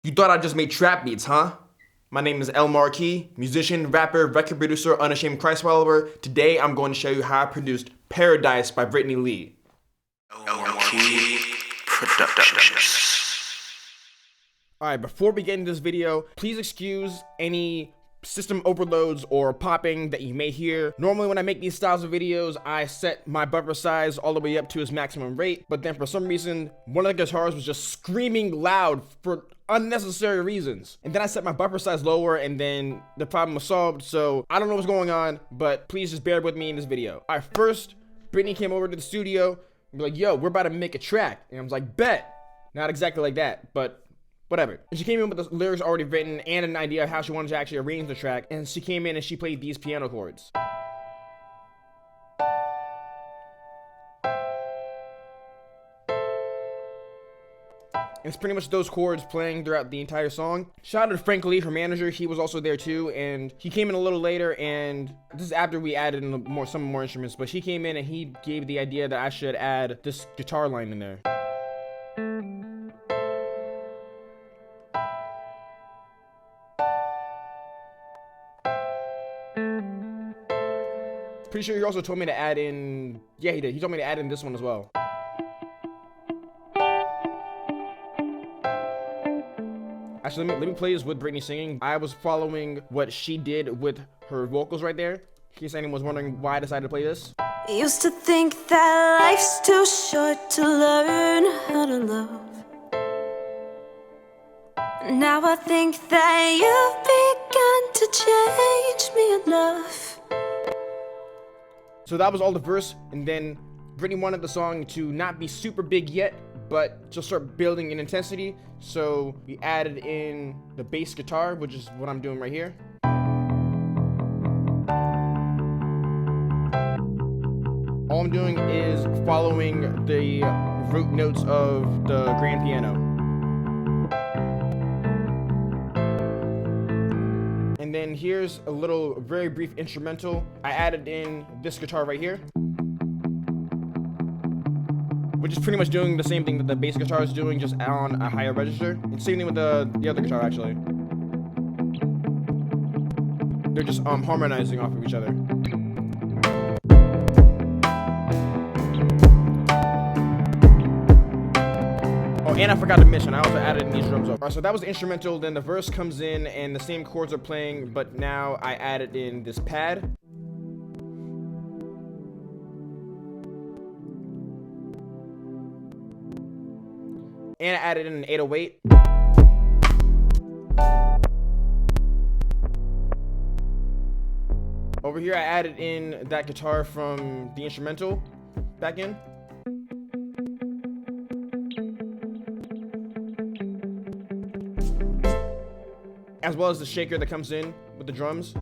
You thought I just made trap beats, huh? My name is Marquee, musician, rapper, record producer, unashamed Christ follower. Today I'm going to show you how I produced Paradise by Britney Lee. Marquee Productions. Alright, before we get into this video, please excuse any system overloads or popping that you may hear. Normally when I make these styles of videos, I set my buffer size all the way up to its maximum rate, but then for some reason, one of the guitars was just screaming loud for unnecessary reasons. And then I set my buffer size lower and then the problem was solved, so I don't know what's going on, but please just bear with me in this video. Alright, first, Britney came over to the studio and be like, yo, we're about to make a track. And I was like, bet. Not exactly like that, but whatever. And she came in with the lyrics already written and an idea of how she wanted to actually arrange the track. And she came in and she played these piano chords. It's pretty much those chords playing throughout the entire song. Shout out to Frank Lee, her manager. He was also there too, and he came in a little later, and this is after we added in some more instruments, but he came in and he gave the idea that I should add this guitar line in there. Pretty sure he also told me to add in, yeah, he did. He told me to add in this one as well. Actually, let me play this with Britney singing. I was following what she did with her vocals right there. In case anyone was wondering why I decided to play this. Used to think that life's too short to learn how to love. Now I think that you've begun to change me enough. So that was all the verse, and then Britney wanted the song to not be super big yet, but just start building in intensity. So we added in the bass guitar, which is what I'm doing right here. All I'm doing is following the root notes of the grand piano. And then here's a little very brief instrumental. I added in this guitar right here, which is pretty much doing the same thing that the bass guitar is doing, just on a higher register. And same thing with the other guitar, actually. They're just harmonizing off of each other. Oh, and I forgot to mention, I also added in these drums over. Alright, so that was the instrumental, then the verse comes in and the same chords are playing, but now I added in this pad. And I added in an 808. Over here I added in that guitar from the instrumental back in. As well as the shaker that comes in with the drums.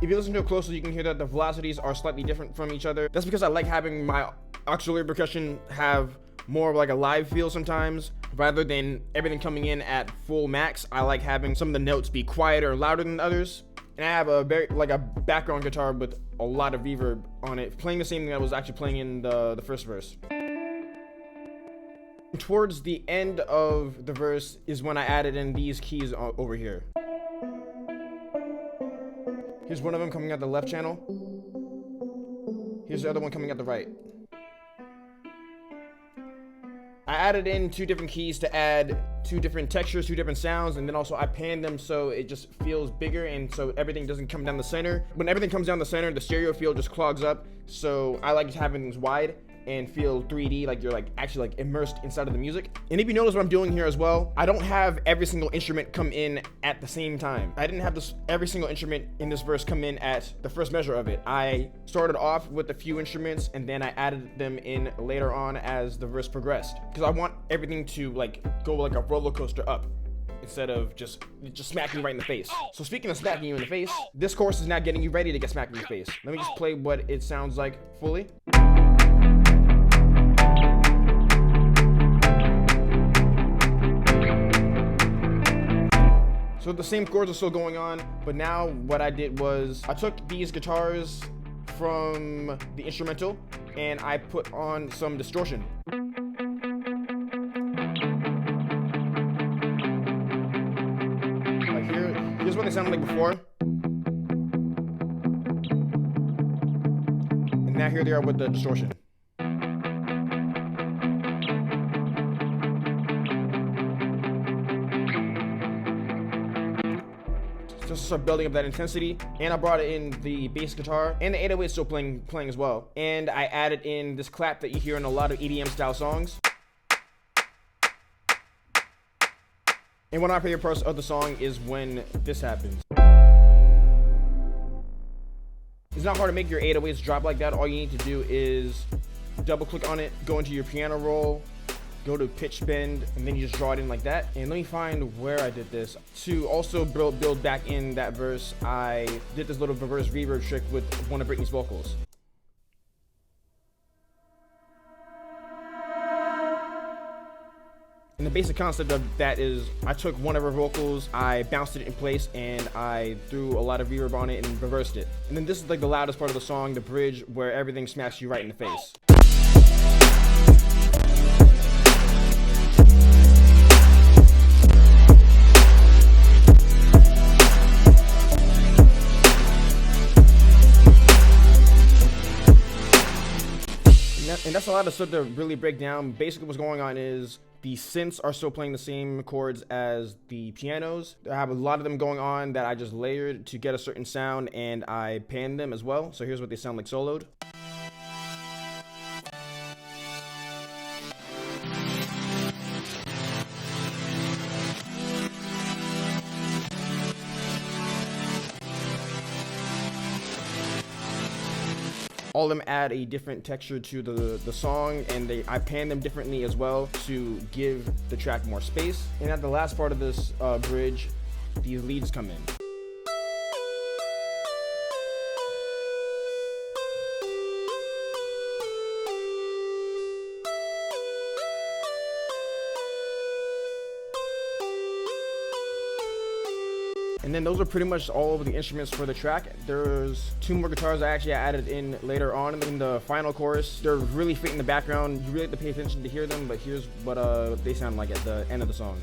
If you listen to it closely, you can hear that the velocities are slightly different from each other. That's because I like having my auxiliary percussion have more of like a live feel sometimes, rather than everything coming in at full max. I like having some of the notes be quieter and louder than others. And I have a very, like a background guitar with a lot of reverb on it, playing the same thing I was actually playing in the first verse. Towards the end of the verse is when I added in these keys over here. Here's one of them coming out the left channel. Here's the other one coming out the right. I added in two different keys to add two different textures, two different sounds, and then also I panned them so it just feels bigger and so everything doesn't come down the center. When everything comes down the center, the stereo field just clogs up, so I like having things wide and feel 3D, like you're like actually like immersed inside of the music. And if you notice what I'm doing here as well, I don't have every single instrument come in at the same time. I didn't have every single instrument in this verse come in at the first measure of it. I started off with a few instruments and then I added them in later on as the verse progressed. Because I want everything to like go like a roller coaster up, instead of just smacking you right in the face. So speaking of smacking you in the face, this chorus is now getting you ready to get smacked in the face. Let me just play what it sounds like fully. So the same chords are still going on, but now what I did was I took these guitars from the instrumental and I put on some distortion. Like here's what they sounded like before. And now here they are with the distortion. Just to start building up that intensity, and I brought in the bass guitar and the 808 still playing as well, and I added in this clap that you hear in a lot of EDM style songs. And one of my favorite parts of the song is when this happens. It's not hard to make your 808s drop like that. All you need to do is double click on it, go into your piano roll, go to pitch bend, and then you just draw it in like that. And let me find where I did this. To also build back in that verse, I did this little reverse reverb trick with one of Britney's vocals. And the basic concept of that is I took one of her vocals, I bounced it in place, and I threw a lot of reverb on it and reversed it. And then this is like the loudest part of the song, the bridge, where everything smacks you right in the face. And that's a lot of stuff to really break down. Basically what's going on is the synths are still playing the same chords as the pianos. I have a lot of them going on that I just layered to get a certain sound, and I panned them as well. So here's what they sound like soloed. All of them add a different texture to the song, and I pan them differently as well to give the track more space. And at the last part of this bridge, these leads come in. And then those are pretty much all of the instruments for the track. There's 2 more guitars I actually added in later on in the final chorus. They're really faint in the background. You really have to pay attention to hear them, but here's what they sound like at the end of the song.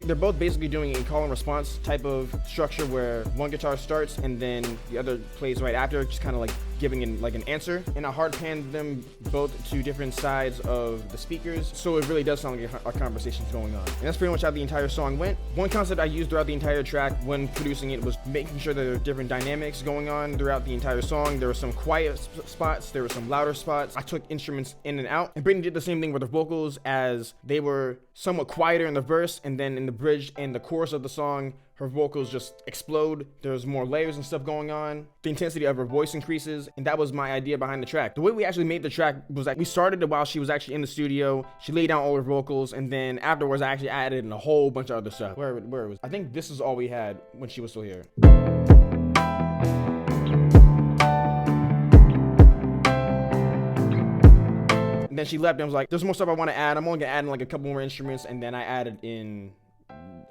They're both basically doing a call and response type of structure where one guitar starts and then the other plays right after, just kind of like giving in like an answer. And I hard panned them both to different sides of the speakers, so it really does sound like a conversation's going on. And that's pretty much how the entire song went. One concept I used throughout the entire track when producing it was making sure that there are different dynamics going on throughout the entire song. There were some quiet spots, there were some louder spots. I took instruments in and out, and Britney did the same thing with her vocals, as they were somewhat quieter in the verse, and then in the bridge and the chorus of the song, her vocals just explode. There's more layers and stuff going on. The intensity of her voice increases, and that was my idea behind the track. The way we actually made the track was that we started it while she was actually in the studio. She laid down all her vocals, and then afterwards I actually added in a whole bunch of other stuff. Where it was, I think this is all we had when she was still here. And then she left and I was like, there's more stuff I want to add. I'm only gonna add in like a couple more instruments, and then I added in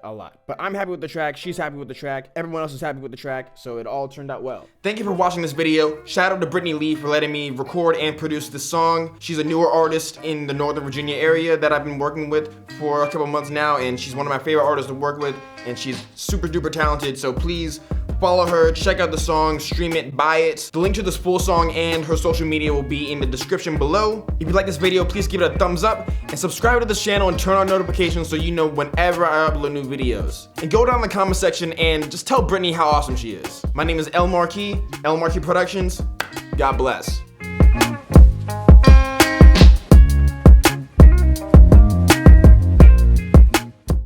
a lot. But I'm happy with the track, she's happy with the track, everyone else is happy with the track, so it all turned out well. Thank you for watching this video. Shout out to Britney Lee for letting me record and produce this song. She's a newer artist in the Northern Virginia area that I've been working with for a couple months now, and she's one of my favorite artists to work with, and she's super duper talented, so please follow her, check out the song, stream it, buy it. The link to this full song and her social media will be in the description below. If you like this video, please give it a thumbs up and subscribe to this channel and turn on notifications so you know whenever I upload new videos. And go down in the comment section and just tell Britney how awesome she is. My name is Marquee, Marquee Productions. God bless.